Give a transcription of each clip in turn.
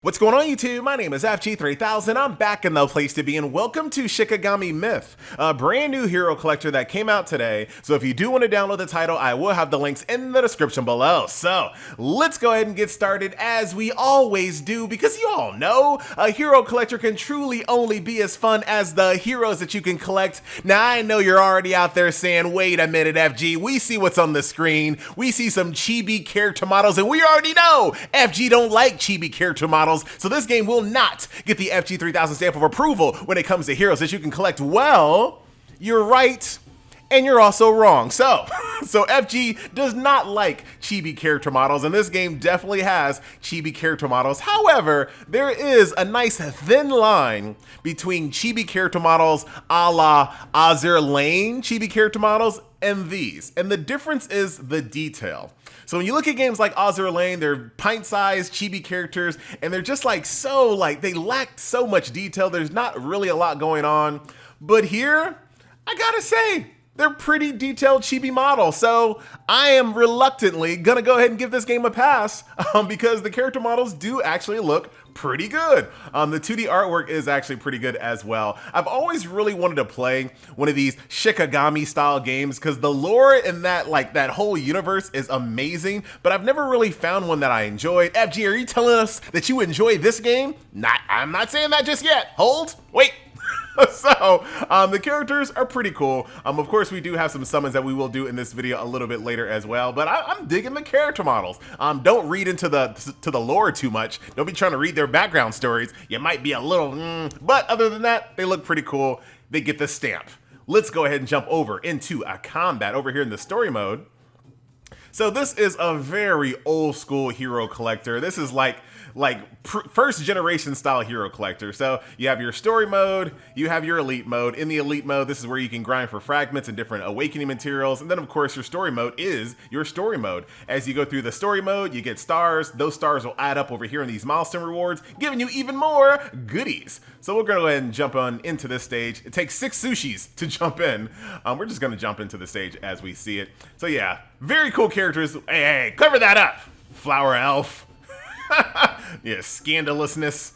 What's going on YouTube? My name is FG3000. I'm back in the place to be and welcome to Shikigami Myth, a brand new hero collector that came out today. So if you do want to download the title, I will have the links in the description below. So let's go ahead and get started as we always do, because you all know a hero collector can truly only be as fun as the heroes that you can collect. Now I know you're already out there saying, wait a minute FG, we see what's on the screen. We see some chibi character models and we already know FG don't like chibi character models. So this game will not get the FG3000 stamp of approval when it comes to heroes that you can collect. Well, you're right, and you're also wrong. So FG does not like chibi character models, and this game definitely has chibi character models. However, there is a nice thin line between chibi character models a la Azur Lane chibi character models and these. And the difference is the detail. So when you look at games like Azur Lane, they're pint-sized chibi characters, and they're just they lack so much detail. There's not really a lot going on. But here, I gotta say, they're pretty detailed chibi models. So I am reluctantly gonna go ahead and give this game a pass because the character models do actually look pretty good. The 2D artwork is actually pretty good as well. I've always really wanted to play one of these Shikigami style games because the lore in that whole universe is amazing, but I've never really found one that I enjoyed. FG, are you telling us that you enjoy this game? I'm not saying that just yet. Hold, wait. So, the characters are pretty cool. Of course, we do have some summons that we will do in this video a little bit later as well, but I'm digging the character models. Don't read into the lore too much. Don't be trying to read their background stories. You might be a little, but other than that, they look pretty cool. They get the stamp. Let's go ahead and jump over into a combat over here in the story mode. So this is a very old school hero collector. This is like first generation style hero collector. So you have your story mode, you have your elite mode. In the elite mode, this is where you can grind for fragments and different awakening materials. And then of course your story mode is your story mode. As you go through the story mode, you get stars. Those stars will add up over here in these milestone rewards, giving you even more goodies. So we're gonna go ahead and jump on into this stage. It takes 6 sushis to jump in. We're just gonna jump into the stage as we see it. So yeah, very cool characters. Hey, cover that up, Flower Elf. Yeah, scandalousness.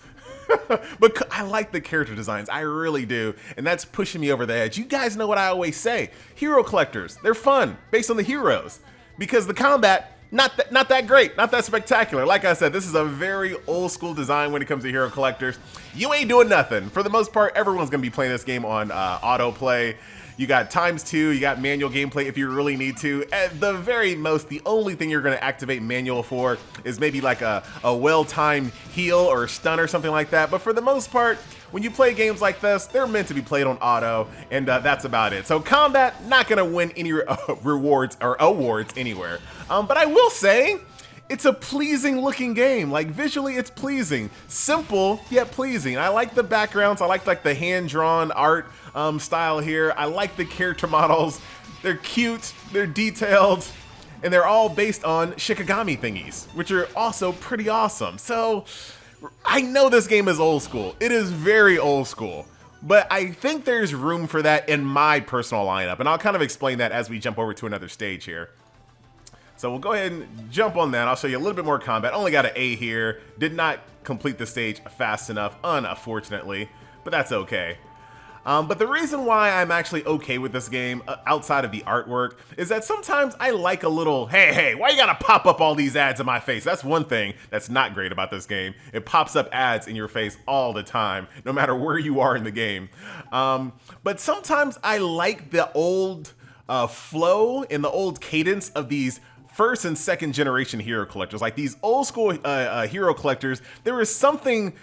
But I like the character designs, I really do, and that's pushing me over the edge. You guys know what I always say, hero collectors, they're fun based on the heroes, because the combat, not that great, not that spectacular. Like I said, this is a very old school design when it comes to hero collectors. You ain't doing nothing. For the most part, everyone's gonna be playing this game on autoplay. You got ×2, you got manual gameplay if you really need to. At the very most, the only thing you're gonna activate manual for is maybe like a well-timed heal or stun or something like that. But for the most part, when you play games like this, they're meant to be played on auto, and that's about it. So combat, not gonna win any rewards or awards anywhere. But I will say, it's a pleasing looking game. Like visually, it's pleasing. Simple, yet pleasing. I like the backgrounds. I like the hand-drawn art style here. I like the character models. They're cute, they're detailed, and they're all based on Shikigami thingies, which are also pretty awesome. So I know this game is old school. It is very old school. But I think there's room for that in my personal lineup, and I'll kind of explain that as we jump over to another stage here. So we'll go ahead and jump on that. I'll show you a little bit more combat. Only got an A here. Did not complete the stage fast enough, unfortunately, but that's okay. But the reason why I'm actually okay with this game, outside of the artwork, is that sometimes I like a little, hey, why you gotta pop up all these ads in my face? That's one thing that's not great about this game. It pops up ads in your face all the time, no matter where you are in the game. But sometimes I like the old flow and the old cadence of these first and second generation hero collectors. Like these old school hero collectors, there is something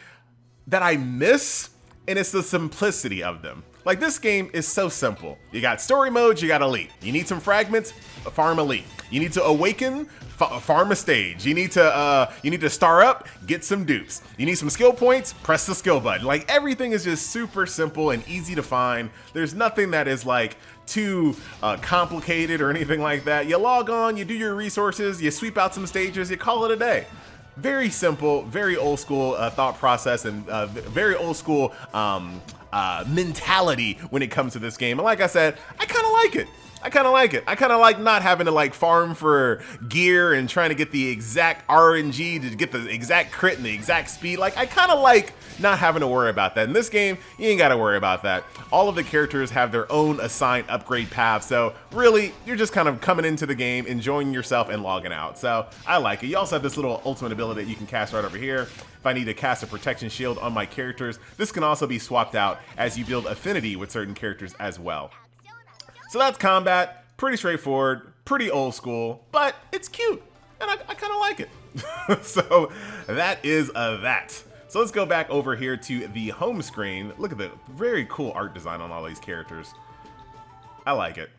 that I miss, and it's the simplicity of them. Like this game is so simple. You got story modes, you got elite. You need some fragments, farm elite. You need to awaken, farm a stage. You need to star up, get some dupes. You need some skill points, press the skill button. Like everything is just super simple and easy to find. There's nothing that is like too complicated or anything like that. You log on, you do your resources, you sweep out some stages, you call it a day. Very simple, very old school thought process, and very old school mentality when it comes to this game. And like I said, I kind of like it. I kind of like it. I kind of like not having to like farm for gear and trying to get the exact RNG to get the exact crit and the exact speed. Like, I kind of like not having to worry about that. In this game, you ain't got to worry about that. All of the characters have their own assigned upgrade path, so really, you're just kind of coming into the game, enjoying yourself, and logging out. So I like it. You also have this little ultimate ability that you can cast right over here. If I need to cast a protection shield on my characters, this can also be swapped out as you build affinity with certain characters as well. So that's combat. Pretty straightforward, pretty old school, but it's cute, and I kind of like it. So that is that. So let's go back over here to the home screen. Look at the very cool art design on all these characters. I like it.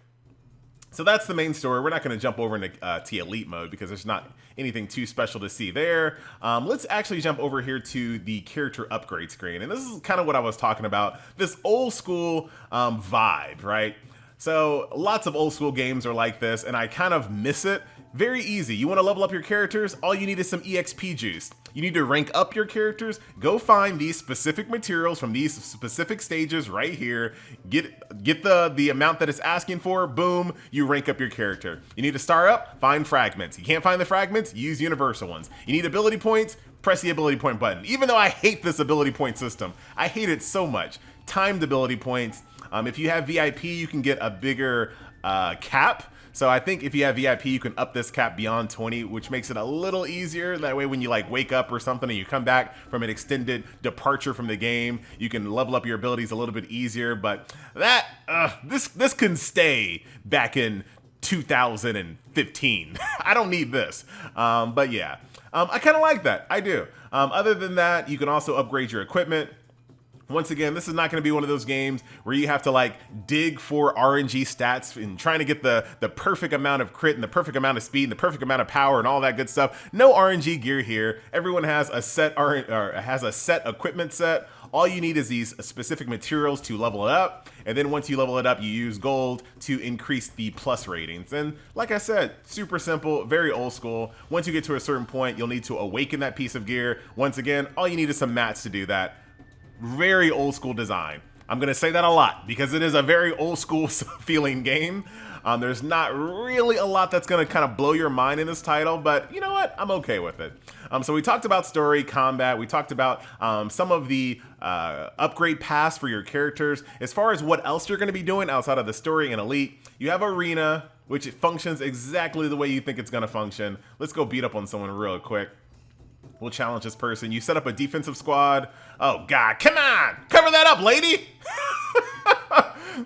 So that's the main story. We're not going to jump over into Elite mode because there's not anything too special to see there. Let's actually jump over here to the character upgrade screen. And this is kind of what I was talking about, this old school vibe, right? So lots of old school games are like this, and I kind of miss it. Very easy. You want to level up your characters? All you need is some EXP juice. You need to rank up your characters. Go find these specific materials from these specific stages right here. Get the amount that it's asking for. Boom, you rank up your character. You need to star up, find fragments. You can't find the fragments, use universal ones. You need ability points, press the ability point button. Even though I hate this ability point system, I hate it so much. Timed ability points. If you have VIP, you can get a bigger cap. So I think if you have VIP, you can up this cap beyond 20, which makes it a little easier. That way, when you like wake up or something and you come back from an extended departure from the game, you can level up your abilities a little bit easier. But that this can stay back in 2015. I don't need this. But yeah, I kind of like that. I do. Other than that, you can also upgrade your equipment. Once again, this is not going to be one of those games where you have to like dig for RNG stats and trying to get the perfect amount of crit and the perfect amount of speed and the perfect amount of power and all that good stuff. No RNG gear here. Everyone has a set equipment set. All you need is these specific materials to level it up. And then once you level it up, you use gold to increase the plus ratings. And like I said, super simple, very old school. Once you get to a certain point, you'll need to awaken that piece of gear. Once again, all you need is some mats to do that. Very old school design. I'm going to say that a lot because it is a very old school feeling game. There's not really a lot that's going to kind of blow your mind in this title, but you know what? I'm okay with it. So we talked about story, combat. We talked about some of the upgrade paths for your characters. As far as what else you're going to be doing outside of the story and Elite, you have Arena, which it functions exactly the way you think it's going to function. Let's go beat up on someone real quick. We'll challenge this person. You set up a defensive squad. Oh, God. Come on. Cover that up, lady.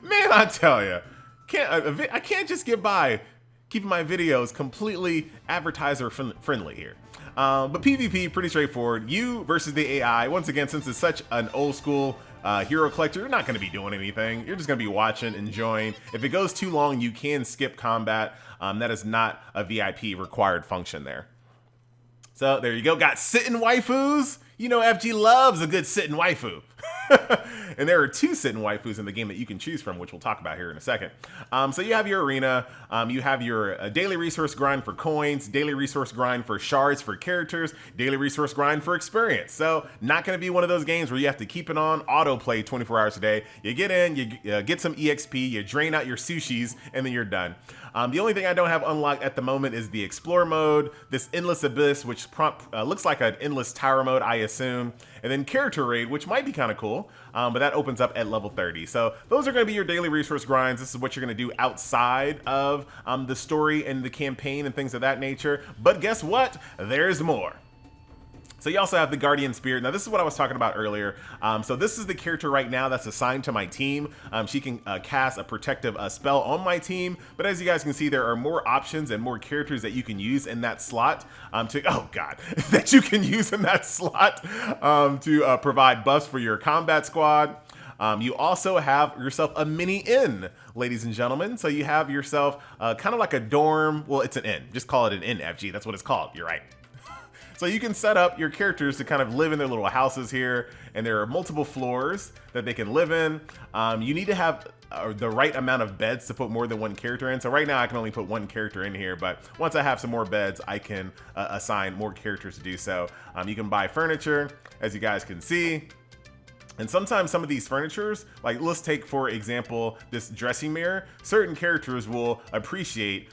Man, I tell you. I can't just get by keeping my videos completely advertiser friendly here. But PvP, pretty straightforward. You versus the AI. Once again, since it's such an old school hero collector, you're not going to be doing anything. You're just going to be watching, enjoying. If it goes too long, you can skip combat. That is not a VIP required function there. So there you go. Got sitting waifus. You know FG loves a good sitting waifu. And there are 2 sitting waifus in the game that you can choose from, which we'll talk about here in a second. So you have your arena. You have your daily resource grind for coins, daily resource grind for shards for characters, daily resource grind for experience. So not going to be one of those games where you have to keep it on autoplay 24 hours a day. You get in, you get some EXP, you drain out your sushis, and then you're done. The only thing I don't have unlocked at the moment is the Explore mode, this Endless Abyss, which looks like an Endless Tower mode, I assume, and then Character Raid, which might be kind of cool, but that opens up at level 30. So those are going to be your daily resource grinds. This is what you're going to do outside of the story and the campaign and things of that nature. But guess what? There's more. So you also have the Guardian Spirit. Now this is what I was talking about earlier. So this is the character right now that's assigned to my team. She can cast a protective spell on my team. But as you guys can see, there are more options and more characters that you can use in that slot that you can use in that slot to provide buffs for your combat squad. You also have yourself a mini inn, ladies and gentlemen. So you have yourself kind of like a dorm. Well, it's an inn. Just call it an inn, FG. That's what it's called. You're right. So you can set up your characters to kind of live in their little houses here, and there are multiple floors that they can live in. You need to have the right amount of beds to put more than one character in. So right now I can only put one character in here, but once I have some more beds, I can assign more characters to do so. You can buy furniture, as you guys can see. And sometimes some of these furnitures, like let's take for example this dressing mirror, certain characters will appreciate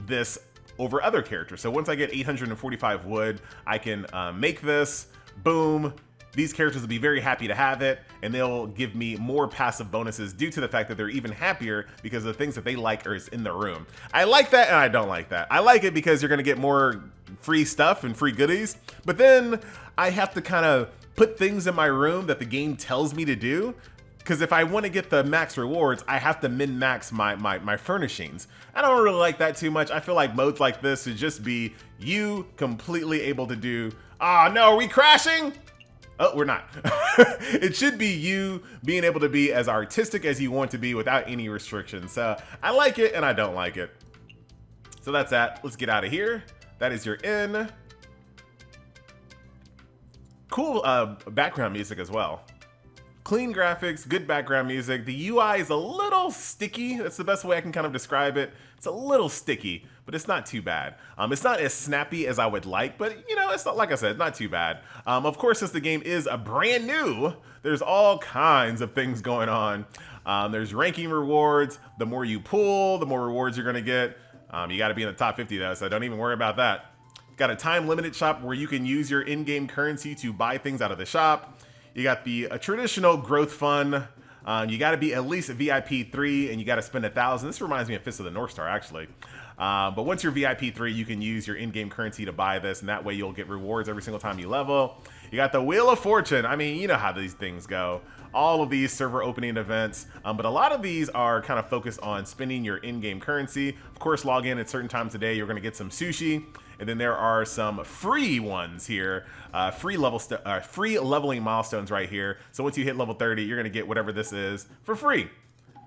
this over other characters. So once I get 845 wood, I can make this, boom. These characters will be very happy to have it, and they'll give me more passive bonuses due to the fact that they're even happier because the things that they like are in the room. I like that and I don't like that. I like it because you're gonna get more free stuff and free goodies, but then I have to kind of put things in my room that the game tells me to do. Because if I want to get the max rewards, I have to min-max my furnishings. I don't really like that too much. I feel like modes like this should just be you completely able to do, no, are we crashing? Oh, we're not. It should be you being able to be as artistic as you want to be without any restrictions. So I like it and I don't like it. So that's that. Let's get out of here. That is your inn. Cool background music as well. Clean graphics, good background music. The UI is a little sticky. That's the best way I can kind of describe it. It's a little sticky, but it's not too bad. It's not as snappy as I would like, but you know, it's not, like I said, not too bad. Of course, since the game is a brand new, there's all kinds of things going on. There's ranking rewards. The more you pull, the more rewards you're gonna get. You gotta be in the top 50 though, so don't even worry about that. Got a time limited shop where you can use your in-game currency to buy things out of the shop. You got the traditional growth fund. You got to be at least a VIP 3 and you got to spend 1,000. This reminds me of Fist of the North Star actually. But once you're VIP 3, you can use your in-game currency to buy this, and that way you'll get rewards every single time you level. You got the Wheel of Fortune. I mean, you know how these things go. All of these server opening events, but a lot of these are kind of focused on spending your in-game currency. Of course, log in at certain times a day. You're going to get some sushi. And then there are some free ones here, free leveling milestones right here. So once you hit level 30, you're gonna get whatever this is for free.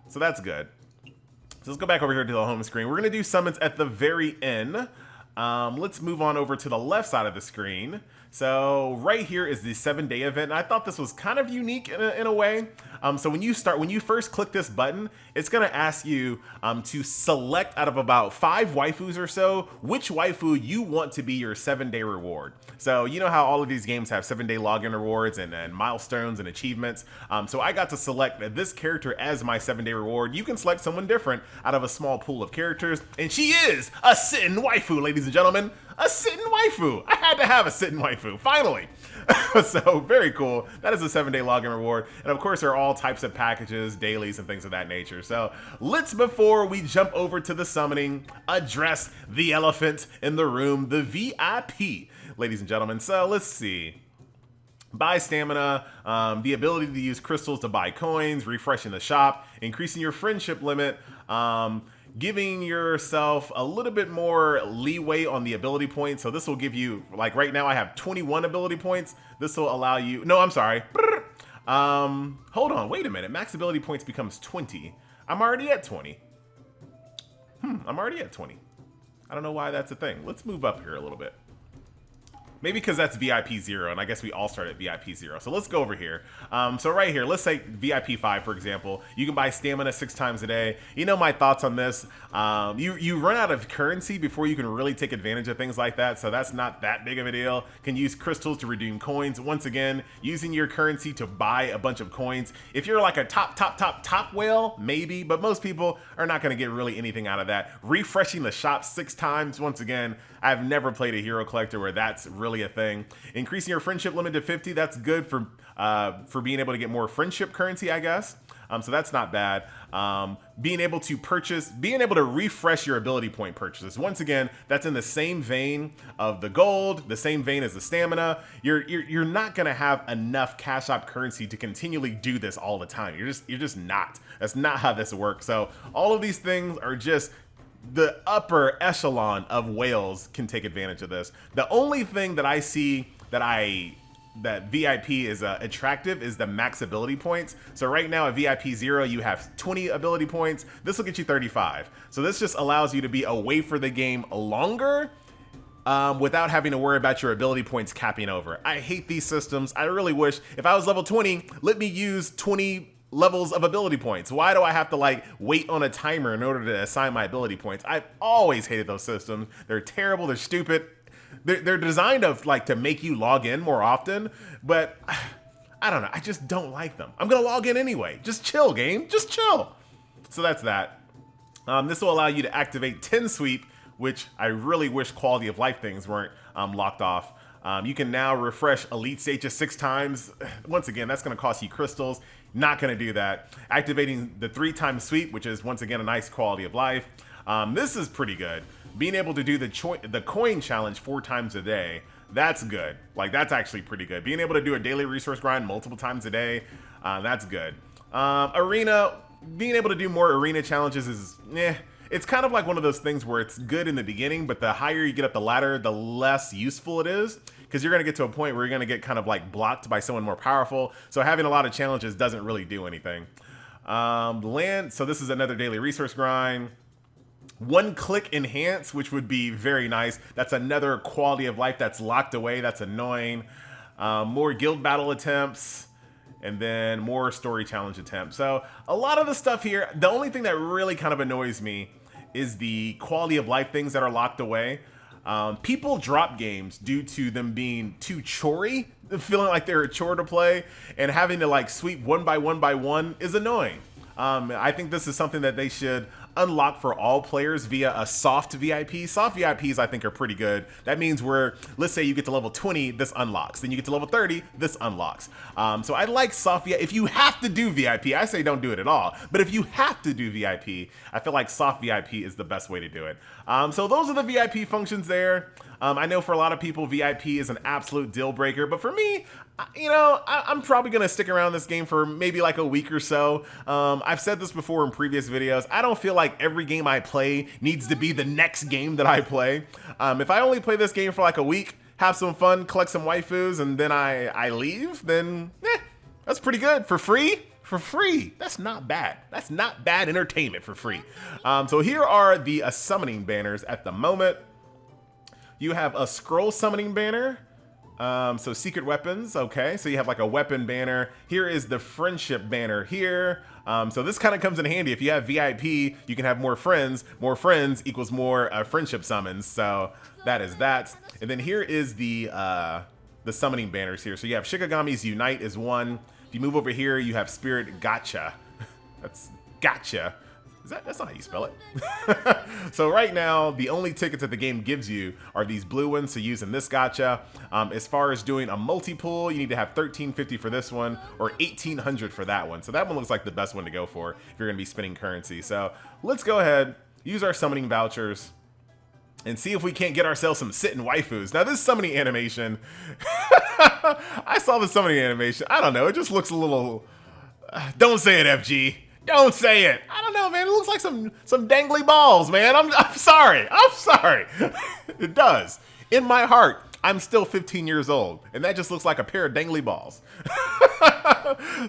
So that's good. So let's go back over here to the home screen. We're gonna do summons at the very end. Let's move on over to the left side of the screen. So right here is the 7-day event. And I thought this was kind of unique in a way. So when you first click this button, it's gonna ask you to select out of about 5 waifus or so, which waifu you want to be your 7-day reward. So you know how all of these games have 7-day login rewards and milestones and achievements. So I got to select this character as my 7-day reward. You can select someone different out of a small pool of characters. And she is a sitting waifu, ladies and gentlemen. A sitting waifu. I had to have a sitting waifu, finally. So very cool. That is a 7-day login reward. And of course, there are all types of packages, dailies, and things of that nature. So let's, before we jump over to the summoning, address the elephant in the room, the VIP, ladies and gentlemen. So let's see. Buy stamina, the ability to use crystals to buy coins, refreshing the shop, increasing your friendship limit, giving yourself a little bit more leeway on the ability points. So this will give you, like right now I have 21 ability points. This will allow you, no, I'm sorry. Hold on, wait a minute. Max ability points becomes 20. I'm already at 20. I'm already at 20. I don't know why that's a thing. Let's move up here a little bit. Maybe because that's VIP 0, and I guess we all start at VIP 0. So let's go over here. So right here, let's say VIP 5, for example. You can buy stamina 6 times a day. You know my thoughts on this. You run out of currency before you can really take advantage of things like that, so that's not that big of a deal. Can use crystals to redeem coins. Once again, using your currency to buy a bunch of coins. If you're like a top whale, maybe, but most people are not going to get really anything out of that. Refreshing the shop 6 times. Once again, I've never played a hero collector where that's really a thing. Increasing your friendship limit to 50, that's good for being able to get more friendship currency, I guess. So that's not bad. Being able to refresh your ability point purchases. Once again, that's in the same vein of the gold, the same vein as the stamina. You're not gonna have enough cash op currency to continually do this all the time. You're just not. That's not how this works. So all of these things are just the upper echelon of whales can take advantage of this. The only thing that I see that VIP is attractive is the max ability points. So right now at VIP 0, you have 20 ability points. This will get you 35. So this just allows you to be away for the game longer without having to worry about your ability points capping over. I hate these systems. I really wish if I was level 20, let me use 20 levels of ability points. Why do I have to like wait on a timer in order to assign my ability points? I've always hated those systems. They're terrible. They're stupid. They're designed to make you log in more often, but I don't know. I just don't like them. I'm going to log in anyway. Just chill, game. Just chill. So that's that. This will allow you to activate 10 sweep, which I really wish quality of life things weren't locked off. You can now refresh elite stages 6 times. Once again, that's going to cost you crystals. Not going to do that. Activating the 3-time sweep, which is once again a nice quality of life. This is pretty good. Being able to do the coin challenge 4 times a day, that's good. Like, that's actually pretty good. Being able to do a daily resource grind multiple times a day, that's good. Arena, being able to do more arena challenges is, it's kind of like one of those things where it's good in the beginning, but the higher you get up the ladder, the less useful it is, because you're going to get to a point where you're going to get kind of like blocked by someone more powerful. So having a lot of challenges doesn't really do anything. So this is another daily resource grind. 1-click enhance, which would be very nice. That's another quality of life that's locked away. That's annoying. More guild battle attempts, and then more story challenge attempts. So a lot of the stuff here, the only thing that really kind of annoys me is the quality of life things that are locked away. People drop games due to them being too chory, feeling like they're a chore to play, and having to like sweep one by one is annoying. I think this is something that they should unlock for all players via a soft VIP. Soft VIPs I think are pretty good. That means where, let's say you get to level 20, this unlocks. Then you get to level 30, this unlocks. So I like soft VIP. If you have to do VIP, I say don't do it at all. But if you have to do VIP, I feel like soft VIP is the best way to do it. So those are the VIP functions there. I know for a lot of people, VIP is an absolute deal breaker, but for me, you know, I'm probably going to stick around this game for maybe like a week or so. I've said this before in previous videos. I don't feel like every game I play needs to be the next game that I play. If I only play this game for like a week, have some fun, collect some waifus, and then I leave, then that's pretty good. For free? For free. That's not bad. That's not bad entertainment for free. So here are the summoning banners at the moment. You have a scroll summoning banner. So secret weapons, okay. So you have like a weapon banner. Here is the friendship banner here. So this kind of comes in handy. If you have VIP, you can have more friends. More friends equals more friendship summons. So that is that. And then here is the summoning banners here. So you have Shikigami's Unite is one. If you move over here, you have Spirit Gotcha. That's Gotcha. That's not how you spell it. So right now, the only tickets that the game gives you are these blue ones to use in this gacha. As far as doing a multi-pull, you need to have 1350 for this one or 1800 for that one. So that one looks like the best one to go for if you're going to be spending currency. So let's go ahead, use our summoning vouchers, and see if we can't get ourselves some sitting waifus. Now this summoning animation, I saw the summoning animation. I don't know, it just looks a little, don't say it, FG. Don't say it. I don't know, man. It looks like some dangly balls, man. I'm sorry. I'm sorry. It does. In my heart, I'm still 15 years old, and that just looks like a pair of dangly balls.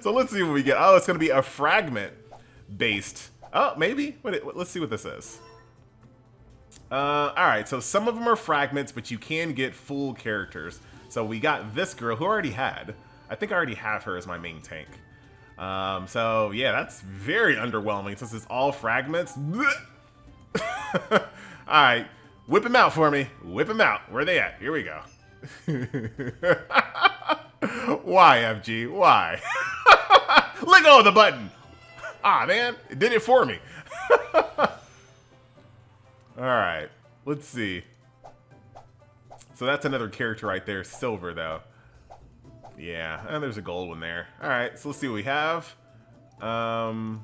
So let's see what we get. Oh, it's going to be a fragment based. Oh, maybe. Let's see what this is. All right. So some of them are fragments, but you can get full characters. So we got this girl who I already had. I think I already have her as my main tank. So yeah, that's very underwhelming since it's all fragments. All right, whip him out for me. Whip him out. Where are they at? Here we go. Why, FG? Why? Let go of the button. Ah, man, it did it for me. All right, let's see. So that's another character right there, silver though. Yeah, and there's a gold one there. All right, so let's see what we have. And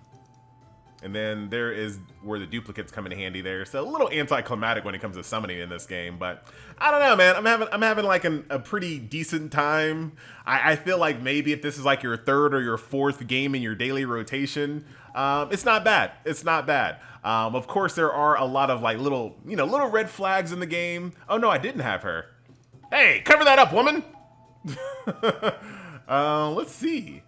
then there is where the duplicates come in handy there. So a little anticlimactic when it comes to summoning in this game, but I don't know, man. I'm having like a pretty decent time. I feel like maybe if this is like your third or your fourth game in your daily rotation, it's not bad. It's not bad. Of course, there are a lot of like little red flags in the game. Oh no, I didn't have her. Hey, cover that up, woman. Let's see.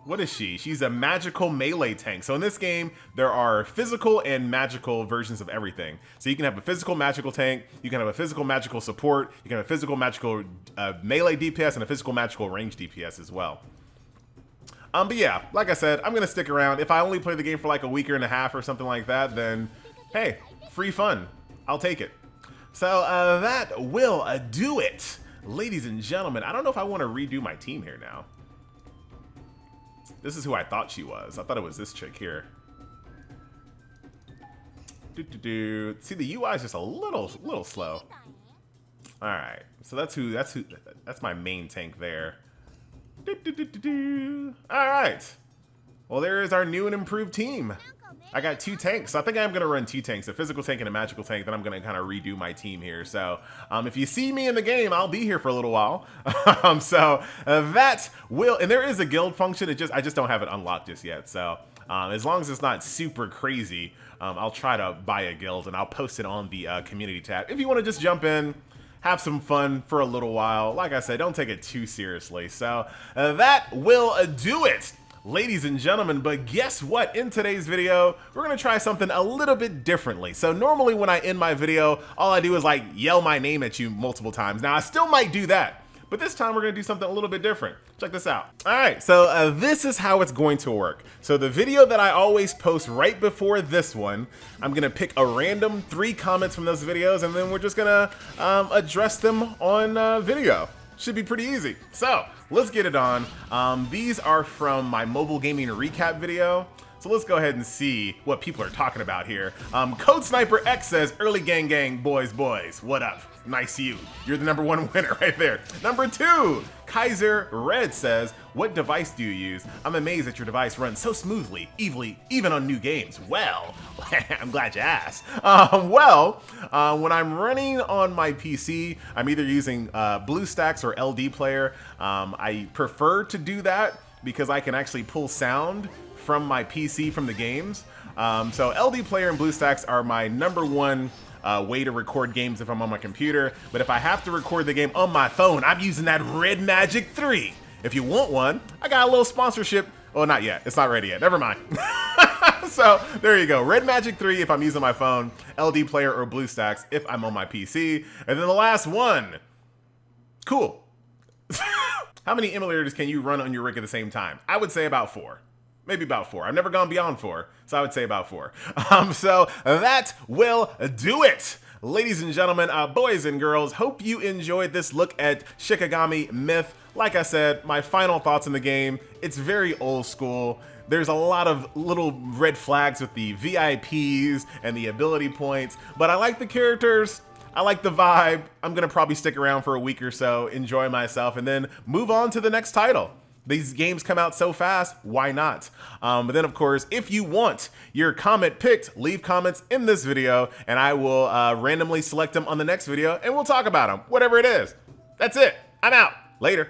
What is she? She's a magical melee tank. So in this game, there are physical and magical versions of everything. So you can have a physical magical tank, you can have a physical magical support, you can have a physical magical melee DPS, and a physical magical range DPS as well. But yeah, like I said, I'm gonna stick around. If I only play the game for like a week and a half or something like that, then hey, free fun. I'll take it. So that will do it. Ladies and gentlemen, I don't know if I want to redo my team here now. This is who I thought she was. I thought it was this chick here. See, the UI is just a little slow. All right, so that's my main tank there. All right. Well, there is our new and improved team. I got 2 tanks. So I think I'm going to run 2 tanks, a physical tank and a magical tank. Then I'm going to kind of redo my team here. So if you see me in the game, I'll be here for a little while. That will, and there is a guild function. I just don't have it unlocked just yet. So as long as it's not super crazy, I'll try to buy a guild and I'll post it on the community tab. If you want to just jump in, have some fun for a little while. Like I said, don't take it too seriously. So that will do it, ladies and gentlemen. But guess what? In today's video, we're gonna try something a little bit differently. So normally when I end my video, all I do is like yell my name at you multiple times. Now I still might do that, but this time we're gonna do something a little bit different. Check this out. All right, so this is how it's going to work. So the video that I always post right before this one, I'm gonna pick a random 3 comments from those videos, and then we're just gonna address them on video. Should be pretty easy. So let's get it on. These are from my mobile gaming recap video. So let's go ahead and see what people are talking about here. Code Sniper X says, early gang, boys, what up? Nice you. You're the #1 winner right there. Number 2, Kaiser Red says, what device do you use? I'm amazed that your device runs so smoothly, even on new games. Well, I'm glad you asked. When I'm running on my PC, I'm either using BlueStacks or LD Player. I prefer to do that because I can actually pull sound from my PC from the games. So LD Player and BlueStacks are my #1 way to record games if I'm on my computer. But if I have to record the game on my phone, I'm using that Red Magic 3. If you want one, I got a little sponsorship. Oh, not yet. It's not ready yet. Never mind. So there you go. Red Magic 3 if I'm using my phone, LD Player or BlueStacks if I'm on my PC. And then the last one. Cool. How many emulators can you run on your rig at the same time? I would say about 4. Maybe about 4. I've never gone beyond 4, so I would say about 4. So that will do it. Ladies and gentlemen, boys and girls, hope you enjoyed this look at Shikigami Myth. Like I said, my final thoughts on the game, it's very old school. There's a lot of little red flags with the VIPs and the ability points, but I like the characters. I like the vibe. I'm gonna probably stick around for a week or so, enjoy myself, and then move on to the next title. These games come out so fast, why not? But then, of course, if you want your comment picked, leave comments in this video, and I will randomly select them on the next video, and we'll talk about them, whatever it is. That's it. I'm out. Later.